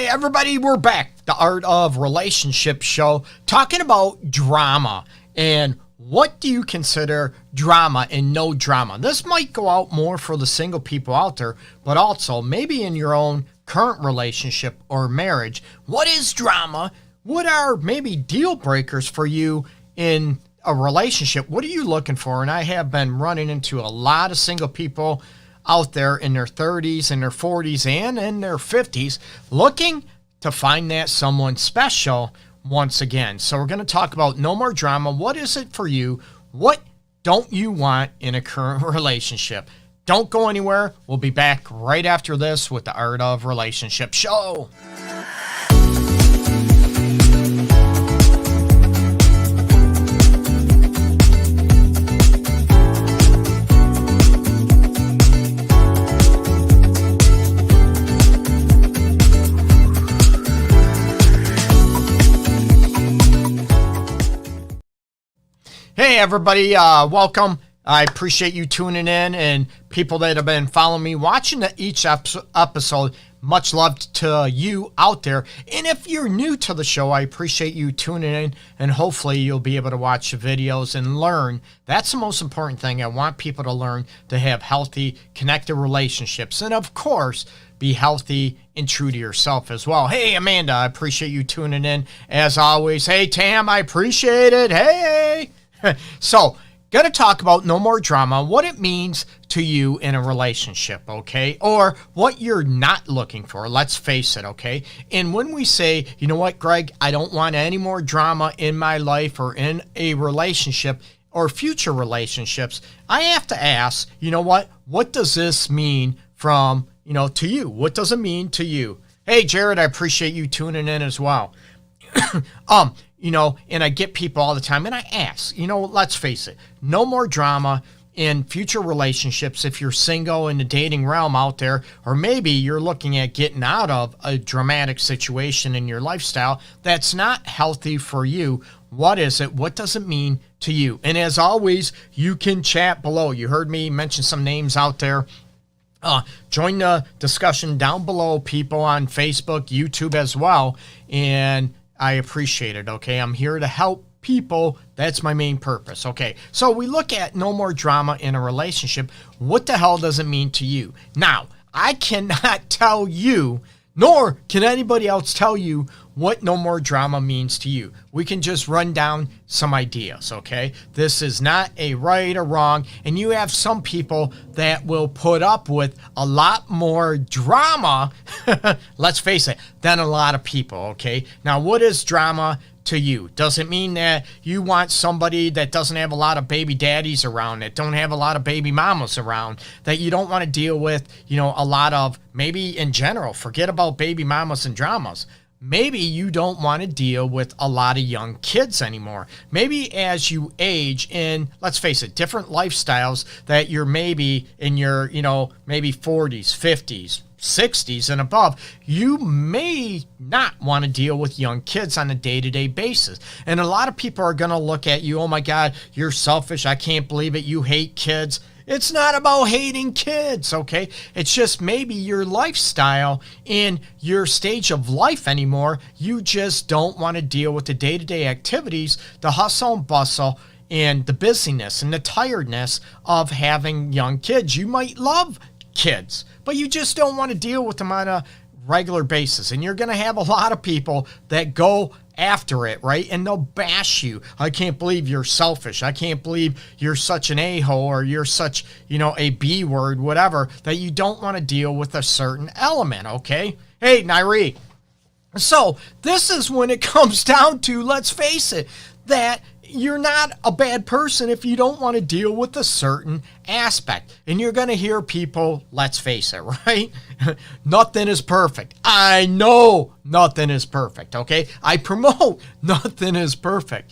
Hey everybody, we're back. The Art of Relationship show, talking about drama and what do you consider drama and no drama. This might go out more for the single people out there, but also maybe in your own current relationship or marriage. What is drama? What are maybe deal breakers for you in a relationship? What are you looking for? And I have been running into a lot of single people out there in their 30s and their 40s and in their 50s looking to find that someone special once again. So we're going to talk about no more drama. What is it for you? What don't you want in a current relationship? Don't go anywhere. We'll be back right after this with the Art of Relationship show. Hey everybody, welcome. I appreciate you tuning in, and people that have been following me, watching each episode. Much love to you out there. And if you're new to the show, I appreciate you tuning in, and hopefully you'll be able to watch the videos and learn. That's the most important thing. I want people to learn to have healthy, connected relationships, and of course, be healthy and true to yourself as well. Hey, Amanda, I appreciate you tuning in as always. Hey, Tam, I appreciate it. Hey. So, gonna talk about no more drama, what it means to you in a relationship, okay? Or what you're not looking for, let's face it, okay? And when we say, you know what, Greg, I don't want any more drama in my life or in a relationship or future relationships, I have to ask, you know what does this mean from, to you? What does it mean to you? Hey, Jared, I appreciate you tuning in as well. And I get people all the time, and I ask, let's face it, no more drama in future relationships if you're single in the dating realm out there, or maybe you're looking at getting out of a dramatic situation in your lifestyle that's not healthy for you. What is it? What does it mean to you? And as always, you can chat below. You heard me mention some names out there. Join the discussion down below, people on Facebook, YouTube as well, and I appreciate it, okay? I'm here to help people. That's my main purpose, okay? So we look at no more drama in a relationship. What the hell does it mean to you? Now, I cannot tell you, nor can anybody else tell you what no more drama means to you. We can just run down some ideas, okay? This is not a right or wrong, and you have some people that will put up with a lot more drama, let's face it, than a lot of people, okay? Now, what is drama to you? Does it mean that you want somebody that doesn't have a lot of baby daddies around, that don't have a lot of baby mamas around, that you don't want to deal with, a lot of, maybe in general, forget about baby mamas and dramas. Maybe you don't want to deal with a lot of young kids anymore. Maybe as you age in, let's face it, different lifestyles that you're maybe in your, maybe 40s, 50s, 60s and above, you may not want to deal with young kids on a day-to-day basis. And a lot of people are going to look at you, oh my God, you're selfish. I can't believe it. You hate kids. It's not about hating kids, okay? It's just maybe your lifestyle in your stage of life anymore. You just don't want to deal with the day-to-day activities, the hustle and bustle, and the busyness and the tiredness of having young kids. You might love kids, but you just don't want to deal with them on a regular basis. And you're going to have a lot of people that go after it, right? And they'll bash you. I can't believe you're selfish. I can't believe you're such an a-hole, or you're such, a B word, whatever, that you don't want to deal with a certain element, okay? Hey, Nairi. So this is when it comes down to, let's face it, that you're not a bad person if you don't want to deal with a certain aspect. And you're going to hear people, let's face it, right? Nothing is perfect. I know nothing is perfect, okay? I promote nothing is perfect.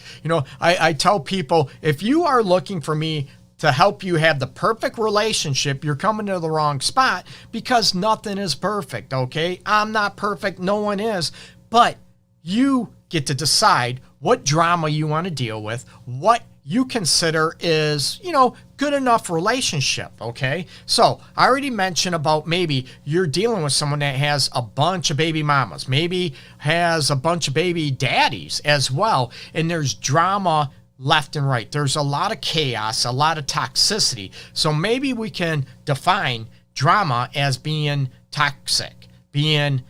I tell people, if you are looking for me to help you have the perfect relationship, you're coming to the wrong spot, because nothing is perfect, okay? I'm not perfect. No one is. But you get to decide what drama you want to deal with, what you consider is, good enough relationship, okay? So I already mentioned about maybe you're dealing with someone that has a bunch of baby mamas, maybe has a bunch of baby daddies as well, and there's drama left and right. There's a lot of chaos, a lot of toxicity. So maybe we can define drama as being toxic, being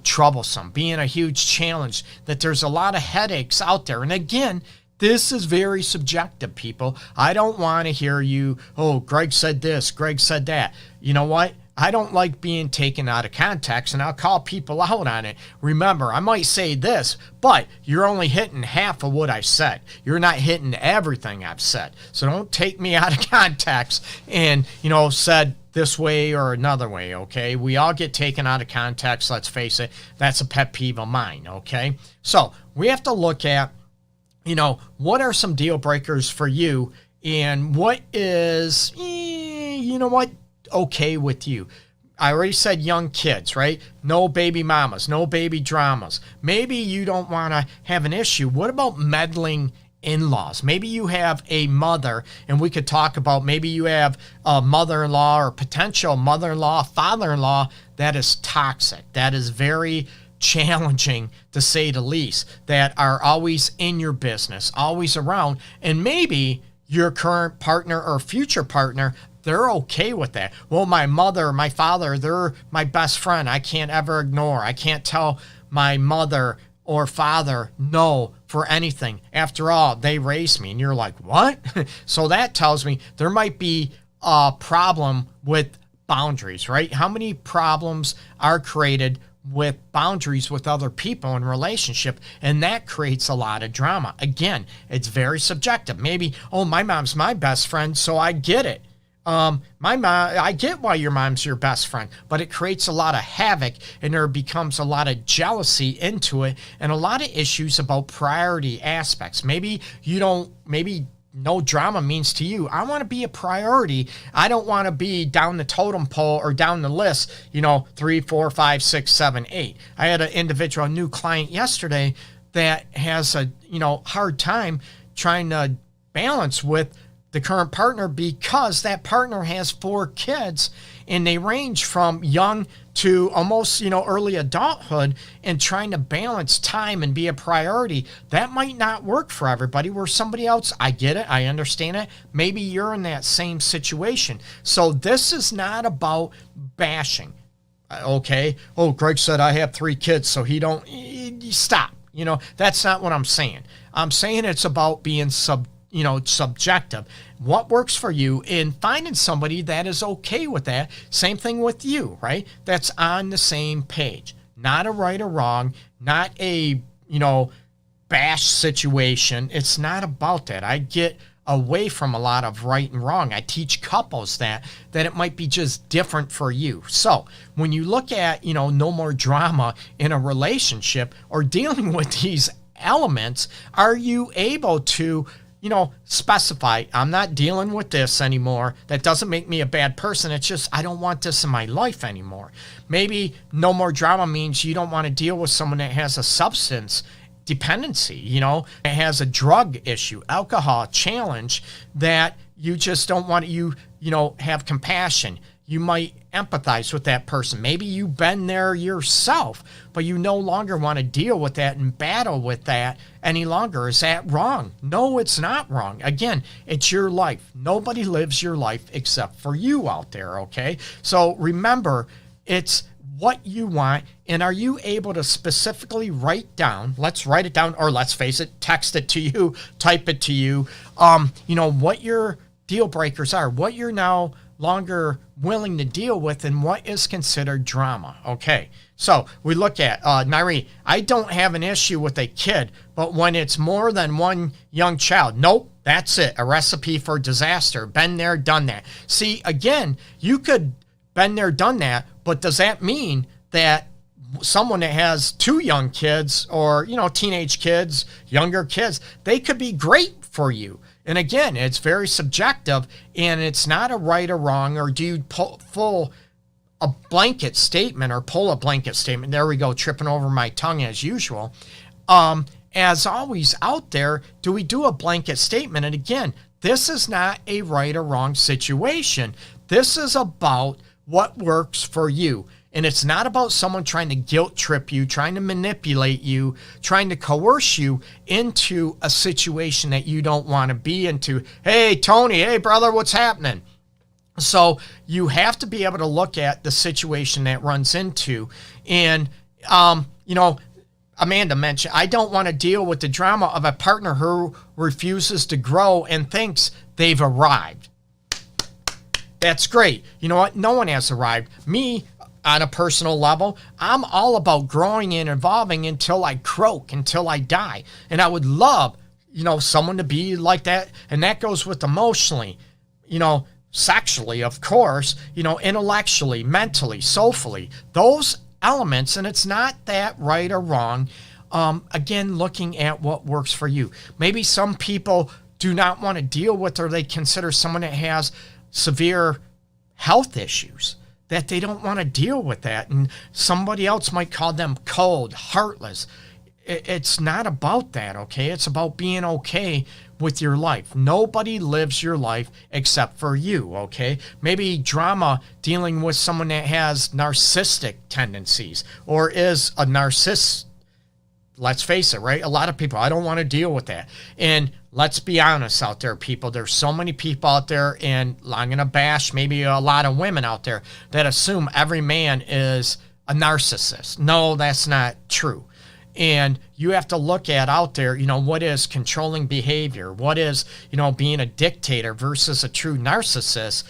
troublesome, being a huge challenge, that there's a lot of headaches out there. And again, this is very subjective, people. I don't want to hear you, oh, Greg said this, Greg said that. You know what? I don't like being taken out of context, and I'll call people out on it. Remember, I might say this, but you're only hitting half of what I said. You're not hitting everything I've said. So don't take me out of context and, said this way or another way, okay? We all get taken out of context, let's face it. That's a pet peeve of mine, okay? So we have to look at, what are some deal breakers for you, and what is, okay with you. I already said young kids, right? No baby mamas, no baby dramas. Maybe you don't want to have an issue. What about meddling in-laws? Maybe you have a mother, and we could talk about maybe you have a mother-in-law or potential mother-in-law, father-in-law that is toxic, that is very challenging to say the least, that are always in your business, always around, and maybe your current partner or future partner, they're okay with that. Well, my mother, my father, they're my best friend. I can't ever ignore. I can't tell my mother or father no for anything. After all, they raised me. And you're like, what? So that tells me there might be a problem with boundaries, right? How many problems are created with boundaries with other people in relationship, and that creates a lot of drama. Again, it's very subjective. Maybe, oh, my mom's my best friend, so I get it. I get why your mom's your best friend, but it creates a lot of havoc, and there becomes a lot of jealousy into it, and a lot of issues about priority aspects. Maybe no drama means to you, I want to be a priority. I don't want to be down the totem pole or down the list, 3, 4, 5, 6, 7, 8. I had an individual, a new client yesterday that has a, hard time trying to balance with the current partner because that partner has 4 kids, and they range from young to almost, early adulthood, and trying to balance time and be a priority. That might not work for everybody. Where somebody else, I get it, I understand it. Maybe you're in that same situation. So this is not about bashing. Okay. Oh, Greg said I have 3 kids, so he don't, stop. That's not what I'm saying. I'm saying it's about being subjective. What works for you, and finding somebody that is okay with that. Same thing with you, right? That's on the same page. Not a right or wrong, not a, bash situation. It's not about that. I get away from a lot of right and wrong. I teach couples that it might be just different for you. So when you look at, no more drama in a relationship or dealing with these elements, are you able to specify, I'm not dealing with this anymore. That doesn't make me a bad person. It's just, I don't want this in my life anymore. Maybe no more drama means you don't want to deal with someone that has a substance dependency, that has a drug issue, alcohol challenge, that you just don't want to, have compassion. You might empathize with that person. Maybe you've been there yourself, but you no longer want to deal with that and battle with that any longer. Is that wrong? No, it's not wrong. Again, it's your life. Nobody lives your life except for you out there, okay? So remember, it's what you want, and are you able to specifically write down, let's write it down, or let's face it, text it to you, type it to you, what your deal breakers are, what you're now longer willing to deal with, and what is considered drama. Okay, so we look at Nairi, I don't have an issue with a kid, but when it's more than one young child, nope, that's it, a recipe for disaster. Been there, done that. See, again, you could been there, done that, but does that mean that someone that has 2 young kids or, teenage kids, younger kids, they could be great for you? And again, it's very subjective, and it's not a right or wrong, or do you pull a blanket statement or pull a blanket statement? There we go, tripping over my tongue as usual. And as always out there, do we do a blanket statement? And again, this is not a right or wrong situation. This is about what works for you. And it's not about someone trying to guilt trip you, trying to manipulate you, trying to coerce you into a situation that you don't want to be into. Hey, Tony, hey, brother, what's happening? So you have to be able to look at the situation that runs into. And, Amanda mentioned, I don't want to deal with the drama of a partner who refuses to grow and thinks they've arrived. That's great. You know what? No one has arrived. Me, on a personal level, I'm all about growing and evolving until I croak, until I die. And I would love, someone to be like that. And that goes with emotionally, sexually, of course, intellectually, mentally, soulfully, those elements. And it's not that right or wrong. Again, looking at what works for you. Maybe some people do not want to deal with, or they consider someone that has severe health issues, that they don't want to deal with that. And somebody else might call them cold, heartless. It's not about that, okay? It's about being okay with your life. Nobody lives your life except for you, okay? Maybe drama dealing with someone that has narcissistic tendencies or is a narcissist. Let's face it, right? A lot of people, I don't want to deal with that. And let's be honest out there, people. There's so many people out there, and I'm going to bash maybe a lot of women out there that assume every man is a narcissist. No, that's not true. And you have to look at out there, what is controlling behavior? What is, being a dictator versus a true narcissist,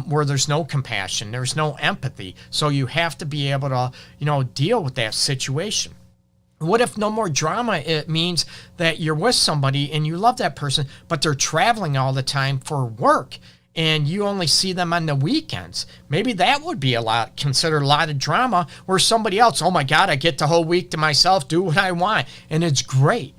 where there's no compassion, there's no empathy. So you have to be able to, deal with that situation. What if no more drama? It means that you're with somebody and you love that person, but they're traveling all the time for work and you only see them on the weekends. Maybe that would be considered a lot of drama, where somebody else, oh my God, I get the whole week to myself, do what I want. And it's great.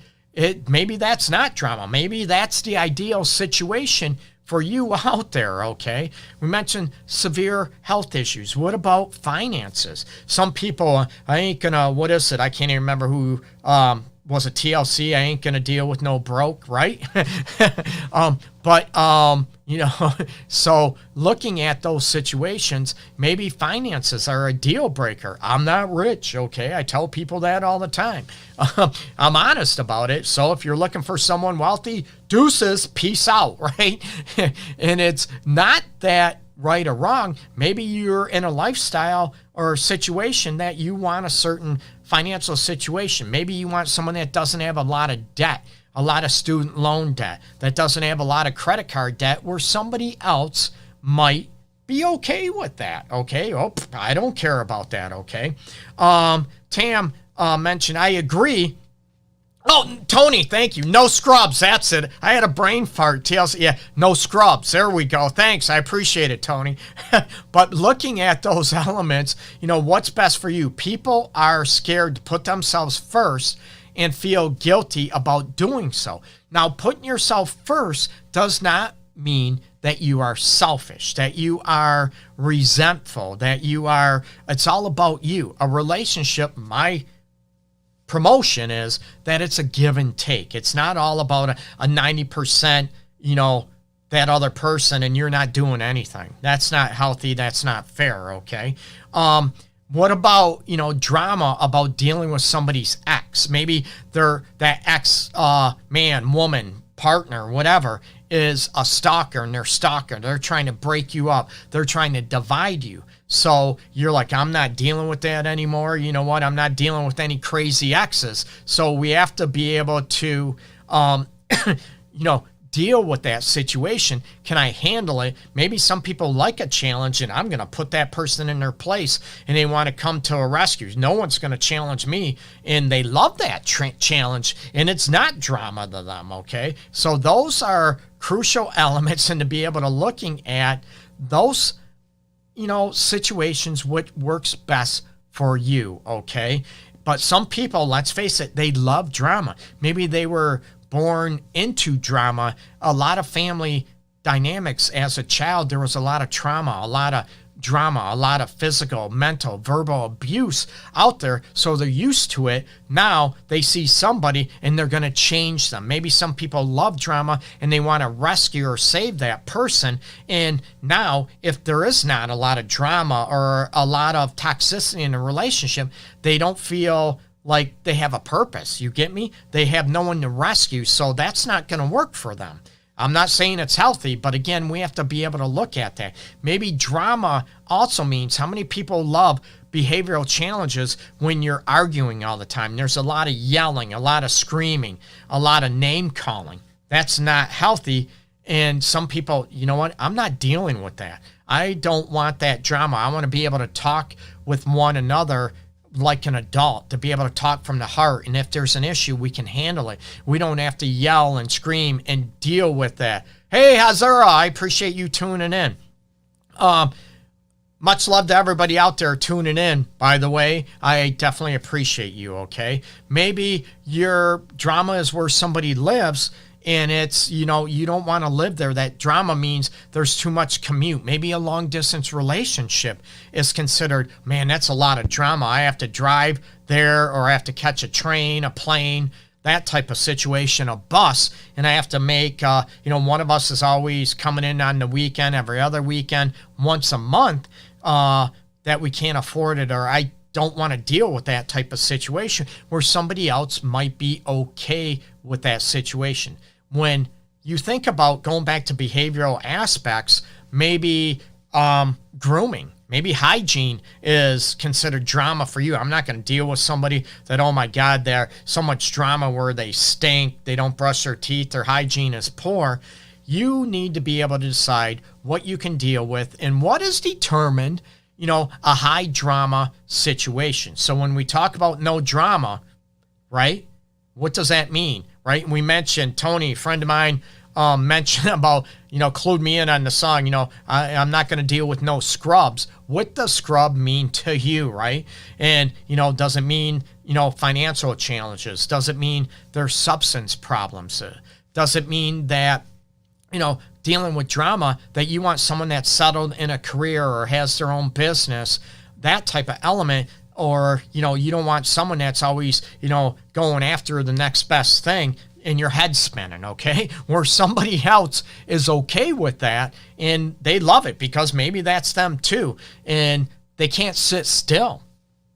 Maybe that's not drama. Maybe that's the ideal situation for you out there, okay? We mentioned severe health issues. What about finances? Some people, I ain't gonna, what is it? I can't even remember who was a TLC. I ain't gonna deal with no broke, right? So looking at those situations, maybe finances are a deal breaker. I'm not rich, okay? I tell people that all the time. I'm honest about it. So if you're looking for someone wealthy, deuces, peace out, right? And it's not that right or wrong. Maybe you're in a lifestyle or situation that you want a certain financial situation. Maybe you want someone that doesn't have a lot of debt, a lot of student loan debt, that doesn't have a lot of credit card debt, where somebody else might be okay with that, okay? Oh, I don't care about that, okay? Tam mentioned, I agree. Oh, Tony, thank you. No scrubs, that's it. I had a brain fart. TLC, yeah, no scrubs. There we go. Thanks, I appreciate it, Tony. But looking at those elements, what's best for you? People are scared to put themselves first and feel guilty about doing so. Now, putting yourself first does not mean that you are selfish, that you are resentful, it's all about you. A relationship, my promotion is that it's a give and take. It's not all about a 90%, that other person and you're not doing anything. That's not healthy. That's not fair, okay? What about, drama about dealing with somebody's ex? Maybe that ex man, woman, partner, whatever, is a stalker, and they're stalker. They're trying to break you up. They're trying to divide you. So you're like, I'm not dealing with that anymore. You know what? I'm not dealing with any crazy exes. So we have to be able to, deal with that situation. Can I handle it? Maybe some people like a challenge, and I'm going to put that person in their place, and they want to come to a rescue. No one's going to challenge me, and they love that challenge, and it's not drama to them, okay? So those are crucial elements, and to be able to looking at those, situations, what works best for you, okay? But some people, let's face it, they love drama. Maybe they were born into drama. A lot of family dynamics as a child, there was a lot of trauma, a lot of drama, a lot of physical, mental, verbal abuse out there. So they're used to it. Now they see somebody and they're going to change them. Maybe some people love drama and they want to rescue or save that person. And now if there is not a lot of drama or a lot of toxicity in a relationship, they don't feel like they have a purpose. You get me? They have no one to rescue. So that's not going to work for them. I'm not saying it's healthy, but again, we have to be able to look at that. Maybe drama also means how many people love behavioral challenges when you're arguing all the time. There's a lot of yelling, a lot of screaming, a lot of name calling. That's not healthy. And some people, you know what? I'm not dealing with that. I don't want that drama. I want to be able to talk with one another like an adult, to be able to talk from the heart. And if there's an issue, we can handle it. We don't have to yell and scream and deal with that. Hey, Hazara, I appreciate you tuning in. Much love to everybody out there tuning in, by the way. I definitely appreciate you, okay? Maybe your drama is where somebody lives and it's, you know, you don't want to live there. That drama means there's too much commute. Maybe a long distance relationship is considered, man, that's a lot of drama. I have to drive there or I have to catch a train, a plane, that type of situation, a bus, and I have to make, one of us is always coming in on the weekend, every other weekend, once a month, that we can't afford it, or I don't want to deal with that type of situation where somebody else might be okay with that situation. When you think about going back to behavioral aspects, maybe grooming, maybe hygiene is considered drama for you. I'm not going to deal with somebody that, oh my God, they're so much drama where they stink, they don't brush their teeth, their hygiene is poor. You need to be able to decide what you can deal with and what is determined, a high drama situation. So when we talk about no drama, right, what does that mean, right? We mentioned, Tony, a friend of mine, mentioned about, clued me in on the song, I'm not going to deal with no scrubs. What does scrub mean to you, right? And, does it mean, financial challenges? Does it mean there's substance problems? Does it mean that, dealing with drama, that you want someone that's settled in a career or has their own business, that type of element? Or, you don't want someone that's always, going after the next best thing and your head spinning, okay? Where somebody else is okay with that and they love it because maybe that's them too. And they can't sit still,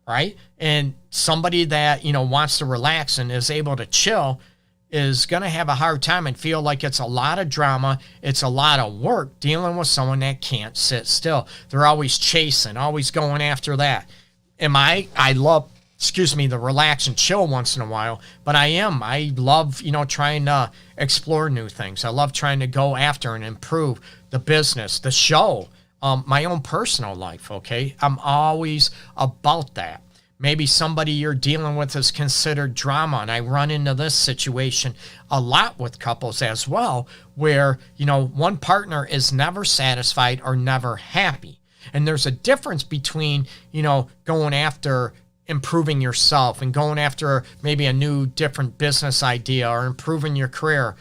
right? And somebody that, wants to relax and is able to chill is going to have a hard time and feel like it's a lot of drama. It's a lot of work dealing with someone that can't sit still. They're always chasing, always going after that. I love, the relax and chill once in a while, but I love, trying to explore new things. I love trying to go after and improve the business, the show, my own personal life, okay? I'm always about that. Maybe somebody you're dealing with is considered drama, and I run into this situation a lot with couples as well, where, one partner is never satisfied or never happy. And there's a difference between, going after improving yourself and going after maybe a new, different business idea or improving your career.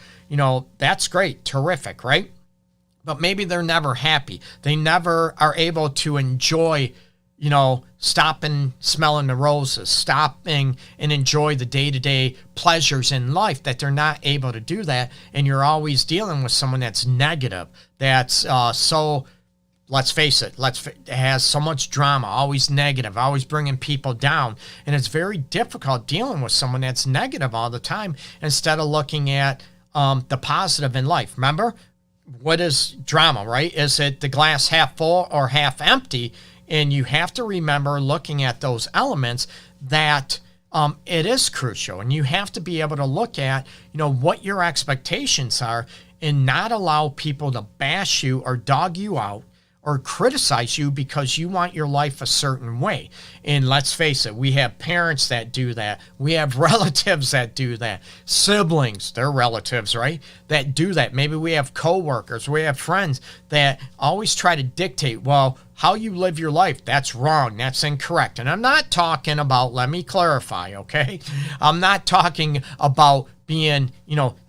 That's great, terrific, right? But maybe they're never happy. They never are able to enjoy, stopping smelling the roses, stopping and enjoy the day-to-day pleasures in life, that they're not able to do that. And you're always dealing with someone that's negative, that's let's face it, has so much drama, always negative, always bringing people down. And it's very difficult dealing with someone that's negative all the time instead of looking at the positive in life. Remember, what is drama, right? Is it the glass half full or half empty? And you have to remember, looking at those elements, that it is crucial. And you have to be able to look at, what your expectations are and not allow people to bash you or dog you out or criticize you because you want your life a certain way. And let's face it, we have parents that do that. We have relatives that do that. Siblings, they're relatives, right? That do that. Maybe we have coworkers, we have friends that always try to dictate, well, how you live your life, that's wrong. That's incorrect. And I'm not talking about, let me clarify, okay? I'm not talking about being,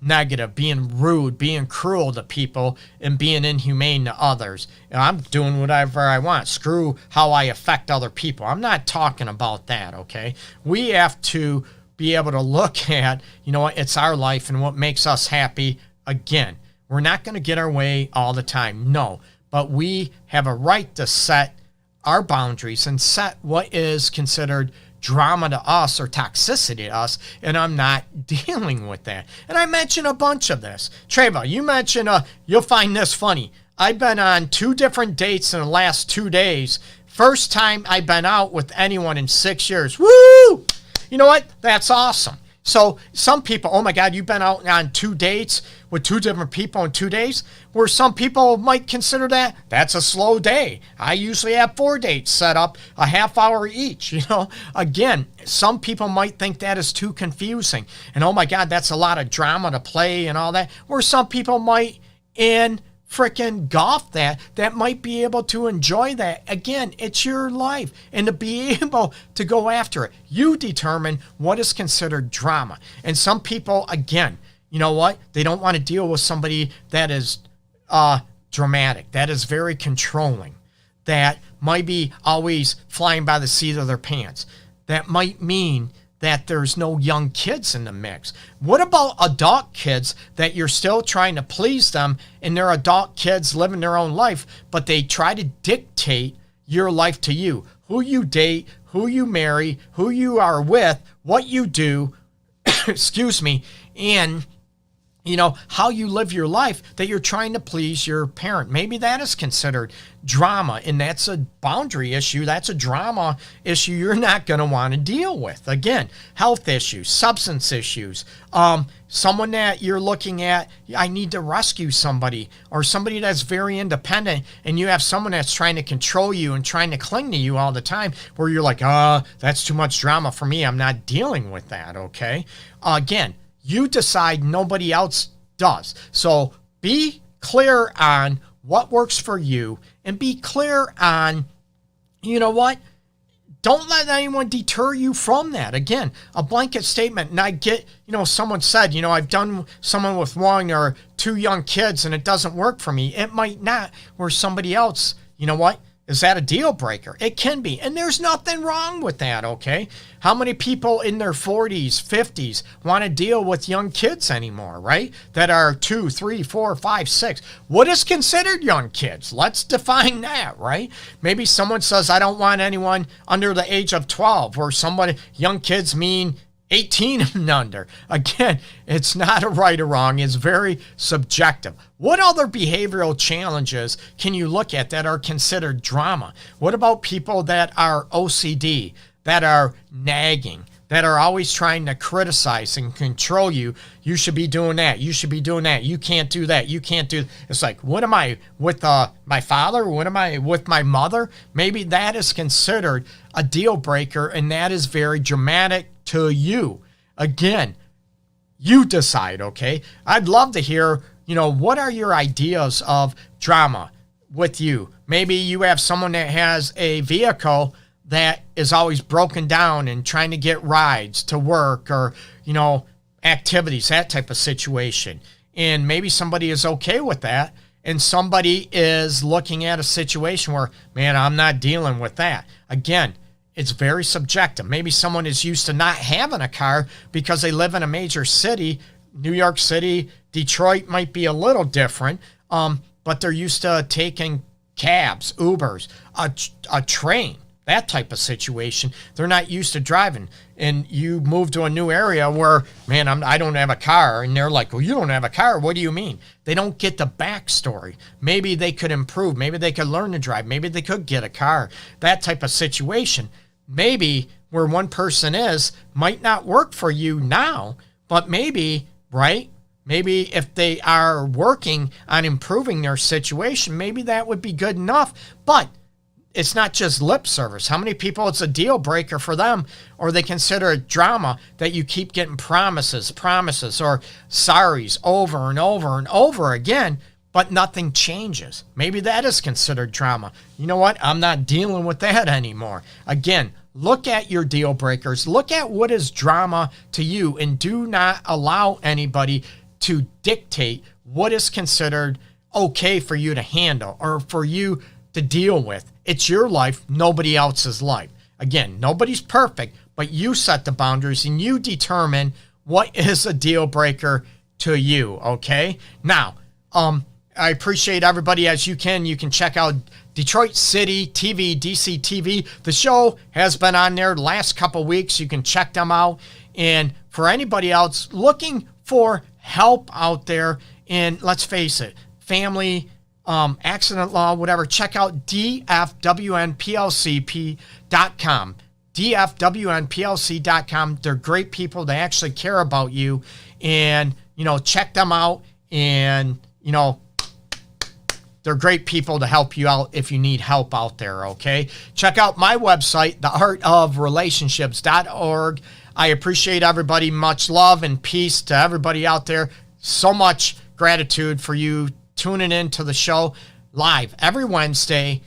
negative, being rude, being cruel to people, and being inhumane to others. I'm doing whatever I want. Screw how I affect other people. I'm not talking about that, okay? We have to be able to look at, it's our life and what makes us happy. Again, we're not going to get our way all the time. No, but we have a right to set our boundaries and set what is considered drama to us or toxicity to us, and I'm not dealing with that. And I mentioned a bunch of this. Treva, you mentioned, you'll find this funny. I've been on 2 different dates in the last 2 days. First time I've been out with anyone in 6 years. Woo! You know what? That's awesome. So some people, oh my God, you've been out on 2 dates with 2 different people in 2 days, where some people might consider that's a slow day. I usually have 4 dates set up, a half hour each. Again, some people might think that is too confusing. And oh my God, that's a lot of drama to play and all that. Where some people might freaking golf that might be able to enjoy that. Again, it's your life, and to be able to go after it, you determine what is considered drama. And some people, again, you know what, they don't want to deal with somebody that is dramatic, that is very controlling, that might be always flying by the seat of their pants. That might mean that there's no young kids in the mix. What about adult kids that you're still trying to please them, and they're adult kids living their own life, but they try to dictate your life to you? Who you date, who you marry, who you are with, what you do, excuse me, and how you live your life, that you're trying to please your parent. Maybe that is considered drama, and that's a boundary issue. That's a drama issue you're not going to want to deal with. Again, health issues, substance issues, someone that you're looking at, I need to rescue somebody, or somebody that's very independent, and you have someone that's trying to control you and trying to cling to you all the time, where you're like, that's too much drama for me. I'm not dealing with that, okay? Again, you decide, nobody else does. So be clear on what works for you, and be clear on, don't let anyone deter you from that. Again, a blanket statement. And I get, someone said, I've done someone with 1 or 2 young kids and it doesn't work for me. It might not, where somebody else, is that a deal breaker? It can be. And there's nothing wrong with that, okay? How many people in their 40s, 50s want to deal with young kids anymore, right? That are 2, 3, 4, 5, 6. What is considered young kids? Let's define that, right? Maybe someone says, I don't want anyone under the age of 12, or young kids mean 18 and under. Again, it's not a right or wrong. It's very subjective. What other behavioral challenges can you look at that are considered drama? What about people that are OCD, that are nagging, that are always trying to criticize and control you? You should be doing that. You should be doing that. You can't do that. You can't do. It's like, what am I with my father? What am I with my mother? Maybe that is considered a deal breaker, and that is very dramatic to you. Again, you decide, okay? I'd love to hear, what are your ideas of drama with you? Maybe you have someone that has a vehicle that is always broken down and trying to get rides to work, or, activities, that type of situation. And maybe somebody is okay with that, and somebody is looking at a situation where, man, I'm not dealing with that. Again, it's very subjective. Maybe someone is used to not having a car because they live in a major city. New York City, Detroit might be a little different, but they're used to taking cabs, Ubers, a train, that type of situation. They're not used to driving. And you move to a new area where, man, I don't have a car. And they're like, well, you don't have a car. What do you mean? They don't get the backstory. Maybe they could improve. Maybe they could learn to drive. Maybe they could get a car. That type of situation. Maybe where one person is might not work for you now, but maybe, right? Maybe if they are working on improving their situation, maybe that would be good enough. But it's not just lip service. How many people it's a deal breaker for them, or they consider it drama that you keep getting promises, or sorries over and over and over again, but nothing changes. Maybe that is considered drama. You know what? I'm not dealing with that anymore. Again, look at your deal breakers. Look at what is drama to you, and do not allow anybody to dictate what is considered okay for you to handle or for you to deal with. It's your life, nobody else's life. Again, nobody's perfect, but you set the boundaries and you determine what is a deal breaker to you, okay? Now, I appreciate everybody. As you can check out Detroit City TV, DC TV. The show has been on there the last couple weeks. You can check them out. And for anybody else looking for help out there, and let's face it, family, accident law, whatever, check out dfwnplcp.com. dfwnplc.com. They're great people. They actually care about you. And, check them out. And, they're great people to help you out if you need help out there, okay? Check out my website, theartofrelationships.org. I appreciate everybody. Much love and peace to everybody out there. So much gratitude for you tuning in to the show live every Wednesday,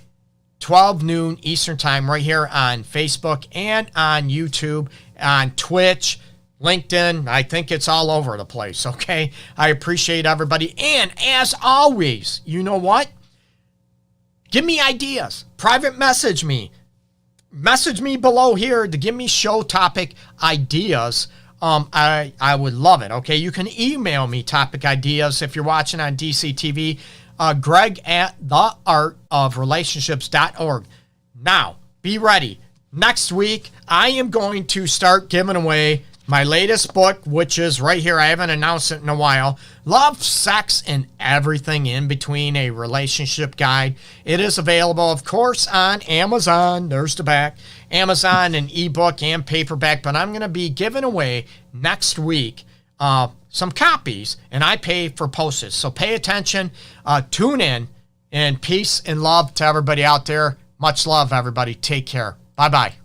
12 noon Eastern time, right here on Facebook and on YouTube, on Twitch, LinkedIn. I think it's all over the place, okay? I appreciate everybody. And as always, you know what? Give me ideas. Private message me. Message me below here to give me show topic ideas. I would love it, okay? You can email me topic ideas if you're watching on DC TV. Greg at theartofrelationships.org. Now, be ready. Next week, I am going to start giving away my latest book, which is right here. I haven't announced it in a while. Love, Sex, and Everything in Between, a Relationship Guide. It is available, of course, on Amazon. There's the back. Amazon and ebook and paperback. But I'm going to be giving away next week some copies, and I pay for postage. So pay attention. Tune in, and peace and love to everybody out there. Much love, everybody. Take care. Bye-bye.